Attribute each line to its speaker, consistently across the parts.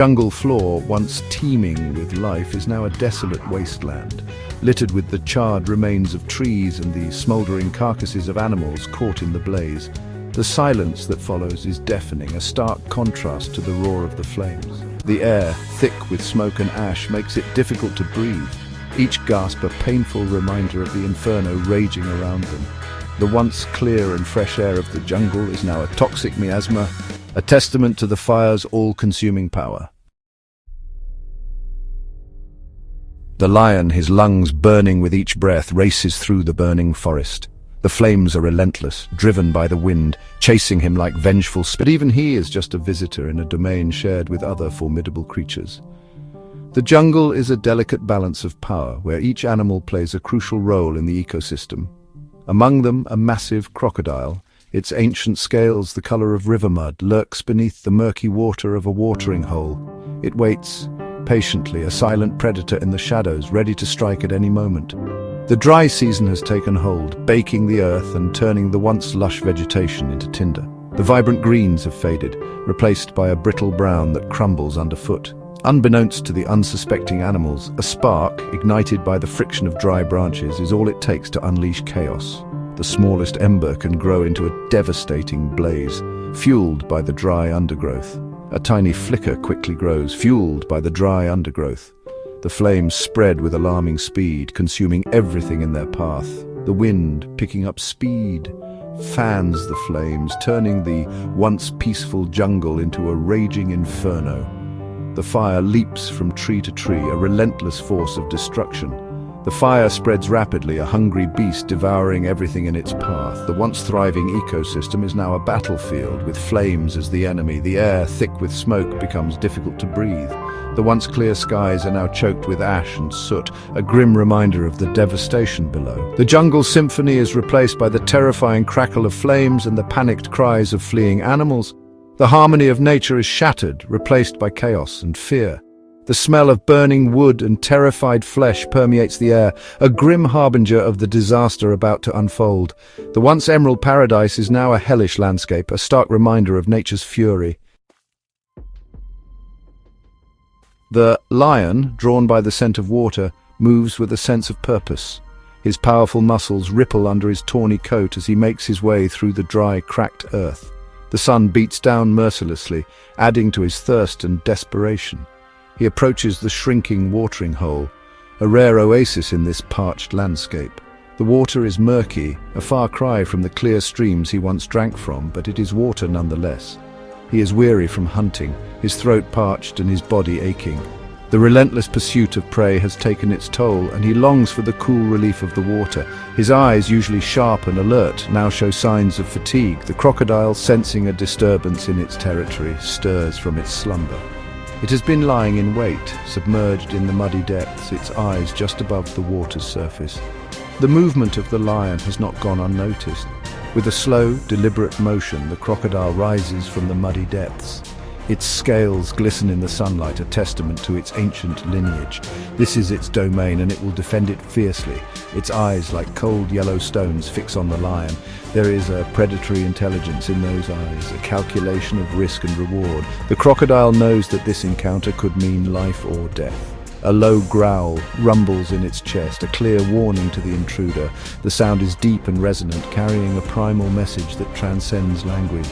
Speaker 1: Jungle floor, once teeming with life, is now a desolate wasteland, littered with the charred remains of trees and the smouldering carcasses of animals caught in the blaze. The silence that follows is deafening, a stark contrast to the roar of the flames. The air, thick with smoke and ash, makes it difficult to breathe, each gasp a painful reminder of the inferno raging around them. The once clear and fresh air of the jungle is now a toxic miasma, a testament to the fire's all-consuming power. The lion, his lungs burning with each breath, races through the burning forest. The flames are relentless, driven by the wind, chasing him like vengeful spirits. But even he is just a visitor in a domain shared with other formidable creatures. The jungle is a delicate balance of power, where each animal plays a crucial role in the ecosystem. Among them, a massive crocodile, its ancient scales the color of river mud, lurks beneath the murky water of a watering hole. It waits, patiently, a silent predator in the shadows, ready to strike at any moment. The dry season has taken hold, baking the earth and turning the once lush vegetation into tinder. The vibrant greens have faded, replaced by a brittle brown that crumbles underfoot. Unbeknownst to the unsuspecting animals, a spark, ignited by the friction of dry branches, is all it takes to unleash chaos. The smallest ember can grow into a devastating blaze, fueled by the dry undergrowth. A tiny flicker quickly grows, fueled by the dry undergrowth. The flames spread with alarming speed, consuming everything in their path. The wind, picking up speed, fans the flames, turning the once peaceful jungle into a raging inferno. The fire leaps from tree to tree, a relentless force of destruction. The fire spreads rapidly, a hungry beast devouring everything in its path. The once thriving ecosystem is now a battlefield, with flames as the enemy. The air, thick with smoke, becomes difficult to breathe. The once clear skies are now choked with ash and soot, a grim reminder of the devastation below. The jungle symphony is replaced by the terrifying crackle of flames and the panicked cries of fleeing animals. The harmony of nature is shattered, replaced by chaos and fear. The smell of burning wood and terrified flesh permeates the air, a grim harbinger of the disaster about to unfold. The once emerald paradise is now a hellish landscape, a stark reminder of nature's fury. The lion, drawn by the scent of water, moves with a sense of purpose. His powerful muscles ripple under his tawny coat as he makes his way through the dry, cracked earth. The sun beats down mercilessly, adding to his thirst and desperation. He approaches the shrinking watering hole, a rare oasis in this parched landscape. The water is murky, a far cry from the clear streams he once drank from, but it is water nonetheless. He is weary from hunting, his throat parched and his body aching. The relentless pursuit of prey has taken its toll, and he longs for the cool relief of the water. His eyes, usually sharp and alert, now show signs of fatigue. The crocodile, sensing a disturbance in its territory, stirs from its slumber. It has been lying in wait, submerged in the muddy depths, its eyes just above the water's surface. The movement of the lion has not gone unnoticed. With a slow, deliberate motion, the crocodile rises from the muddy depths. Its scales glisten in the sunlight, a testament to its ancient lineage. This is its domain, and it will defend it fiercely. Its eyes, like cold yellow stones, fix on the lion. There is a predatory intelligence in those eyes, a calculation of risk and reward. The crocodile knows that this encounter could mean life or death. A low growl rumbles in its chest, a clear warning to the intruder. The sound is deep and resonant, carrying a primal message that transcends language.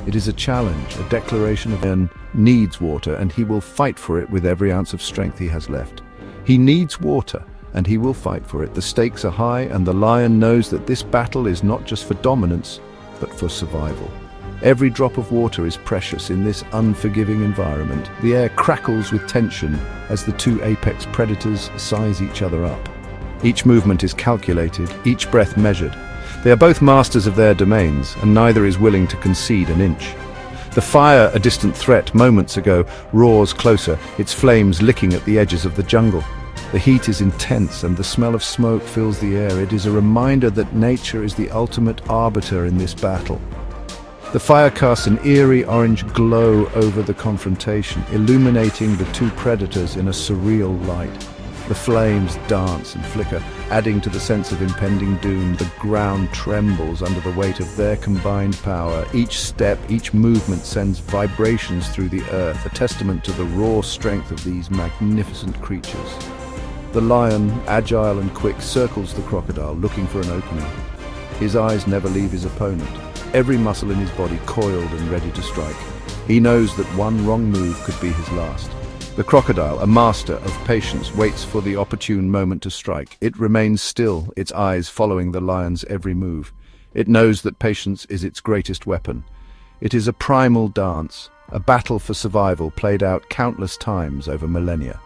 Speaker 1: It is a challenge, a declaration of man needs water, and he will fight for it with every ounce of strength he has left. He needs water, and he will fight for it. The stakes are high, and the lion knows that this battle is not just for dominance, but for survival. Every drop of water is precious in this unforgiving environment. The air crackles with tension as the two apex predators size each other up. Each movement is calculated, each breath measured. They are both masters of their domains, and neither is willing to concede an inch. The fire, a distant threat moments ago, roars closer, its flames licking at the edges of the jungle. The heat is intense, and the smell of smoke fills the air. It is a reminder that nature is the ultimate arbiter in this battle. The fire casts an eerie orange glow over the confrontation, illuminating the two predators in a surreal light. The flames dance and flicker, adding to the sense of impending doom. The ground trembles under the weight of their combined power. Each step, each movement sends vibrations through the earth, a testament to the raw strength of these magnificent creatures. The lion, agile and quick, circles the crocodile, looking for an opening. His eyes never leave his opponent, every muscle in his body coiled and ready to strike. He knows that one wrong move could be his last. The crocodile, a master of patience, waits for the opportune moment to strike. It remains still, its eyes following the lion's every move. It knows that patience is its greatest weapon. It is a primal dance, a battle for survival played out countless times over millennia.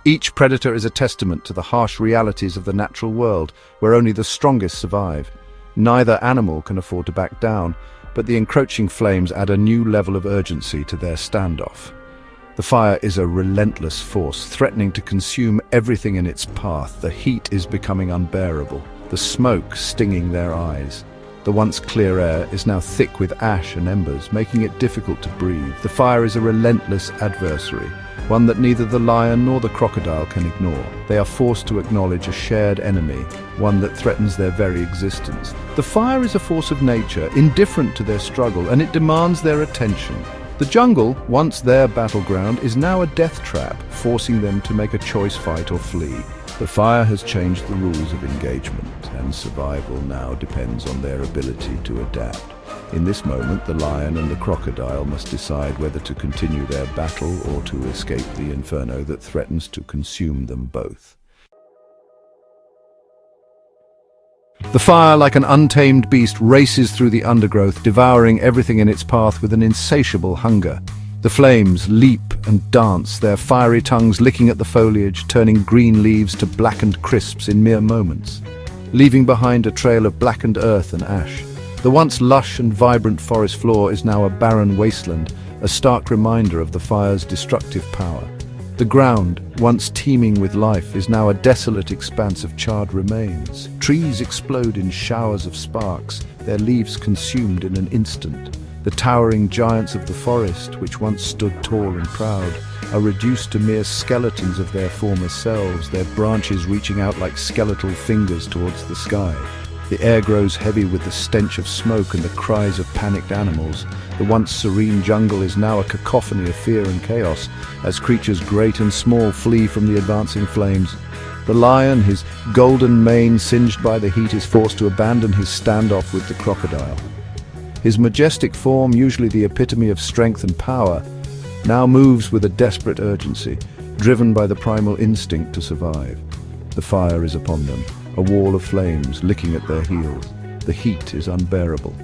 Speaker 1: Each predator is a testament to the harsh realities of the natural world, where only the strongest survive. Neither animal can afford to back down, but the encroaching flames add a new level of urgency to their standoff. The fire is a relentless force, threatening to consume everything in its path. The heat is becoming unbearable, the smoke stinging their eyes. The once clear air is now thick with ash and embers, making it difficult to breathe. The fire is a relentless adversary, one that neither the lion nor the crocodile can ignore. They are forced to acknowledge a shared enemy, one that threatens their very existence. The fire is a force of nature, indifferent to their struggle, and it demands their attention. The jungle, once their battleground, is now a death trap, forcing them to make a choice: fight or flee. The fire has changed the rules of engagement, and survival now depends on their ability to adapt. In this moment, the lion and the crocodile must decide whether to continue their battle or to escape the inferno that threatens to consume them both. The fire, like an untamed beast, races through the undergrowth, devouring everything in its path with an insatiable hunger. The flames leap and dance, their fiery tongues licking at the foliage, turning green leaves to blackened crisps in mere moments, leaving behind a trail of blackened earth and ash. The once lush and vibrant forest floor is now a barren wasteland, a stark reminder of the fire's destructive power. The ground, once teeming with life, is now a desolate expanse of charred remains. Trees explode in showers of sparks, their leaves consumed in an instant. The towering giants of the forest, which once stood tall and proud, are reduced to mere skeletons of their former selves, their branches reaching out like skeletal fingers towards the sky. The air grows heavy with the stench of smoke and the cries of panicked animals. The once serene jungle is now a cacophony of fear and chaos, as creatures great and small flee from the advancing flames. The lion, his golden mane singed by the heat, is forced to abandon his standoff with the crocodile. His majestic form, usually the epitome of strength and power, now moves with a desperate urgency, driven by the primal instinct to survive. The fire is upon them, a wall of flames licking at their heels. The heat is unbearable,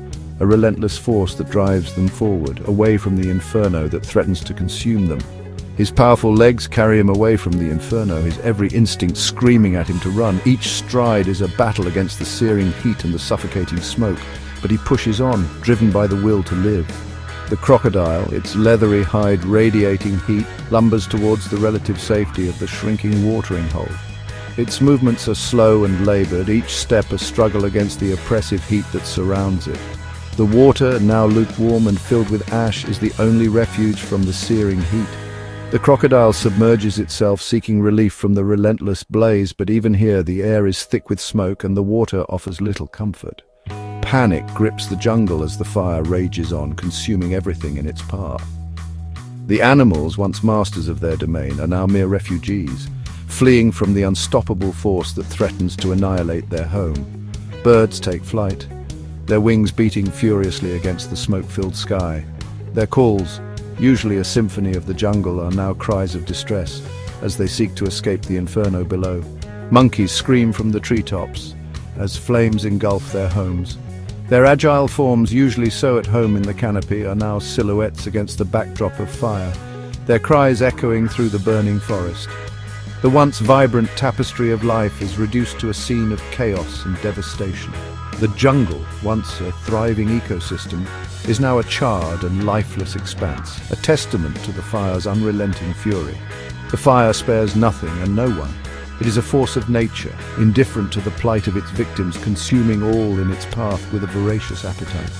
Speaker 1: a relentless force that drives them forward, away from the inferno that threatens to consume them. His powerful legs carry him away from the inferno, his every instinct screaming at him to run. Each stride is a battle against the searing heat and the suffocating smoke, but he pushes on, driven by the will to live. The crocodile, its leathery hide radiating heat, lumbers towards the relative safety of the shrinking watering hole. Its movements are slow and labored, each step a struggle against the oppressive heat that surrounds it. The water, now lukewarm and filled with ash, is the only refuge from the searing heat. The crocodile submerges itself, seeking relief from the relentless blaze, but even here the air is thick with smoke and the water offers little comfort. Panic grips the jungle as the fire rages on, consuming everything in its path. The animals, once masters of their domain, are now mere refugees, fleeing from the unstoppable force that threatens to annihilate their home. Birds take flight, their wings beating furiously against the smoke-filled sky. Their calls, usually a symphony of the jungle, are now cries of distress as they seek to escape the inferno below. Monkeys scream from the treetops as flames engulf their homes. Their agile forms, usually so at home in the canopy, are now silhouettes against the backdrop of fire, their cries echoing through the burning forest. The once vibrant tapestry of life is reduced to a scene of chaos and devastation. The jungle, once a thriving ecosystem, is now a charred and lifeless expanse, a testament to the fire's unrelenting fury. The fire spares nothing and no one. It is a force of nature, indifferent to the plight of its victims, consuming all in its path with a voracious appetite.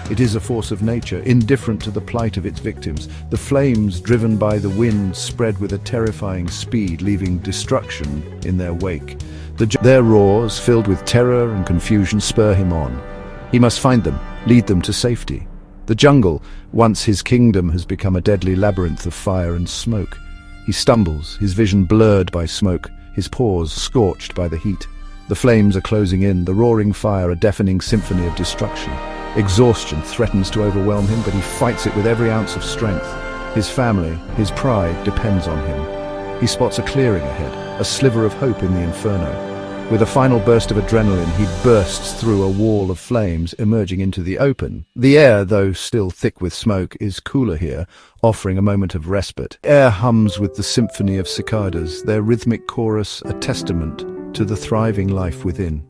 Speaker 1: It is a force of nature, indifferent to the plight of its victims. The flames, driven by the wind, spread with a terrifying speed, leaving destruction in their wake. Their roars, filled with terror and confusion, spur him on. He must find them, lead them to safety. The jungle, once his kingdom, has become a deadly labyrinth of fire and smoke. He stumbles, his vision blurred by smoke, his paws scorched by the heat. The flames are closing in, the roaring fire a deafening symphony of destruction. Exhaustion threatens to overwhelm him, but he fights it with every ounce of strength. His family, his pride, depends on him. He spots a clearing ahead, a sliver of hope in the inferno. With a final burst of adrenaline, he bursts through a wall of flames, emerging into the open. The air, though still thick with smoke, is cooler here, offering a moment of respite. Air hums with the symphony of cicadas, their rhythmic chorus a testament to the thriving life within.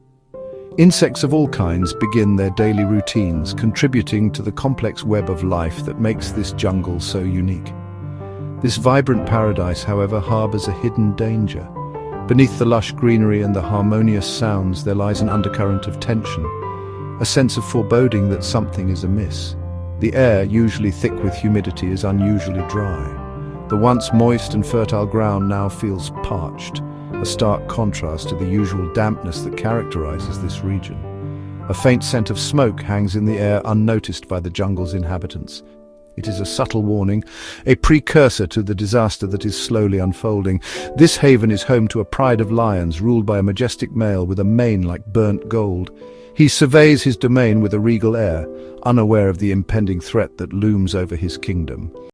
Speaker 1: Insects of all kinds begin their daily routines, contributing to the complex web of life that makes this jungle so unique. This vibrant paradise, however, harbors a hidden danger. Beneath the lush greenery and the harmonious sounds, there lies an undercurrent of tension, a sense of foreboding that something is amiss. The air, usually thick with humidity, is unusually dry. The once moist and fertile ground now feels parched, a stark contrast to the usual dampness that characterizes this region. A faint scent of smoke hangs in the air, unnoticed by the jungle's inhabitants. It is a subtle warning, a precursor to the disaster that is slowly unfolding. This haven is home to a pride of lions ruled by a majestic male with a mane like burnt gold. He surveys his domain with a regal air, unaware of the impending threat that looms over his kingdom.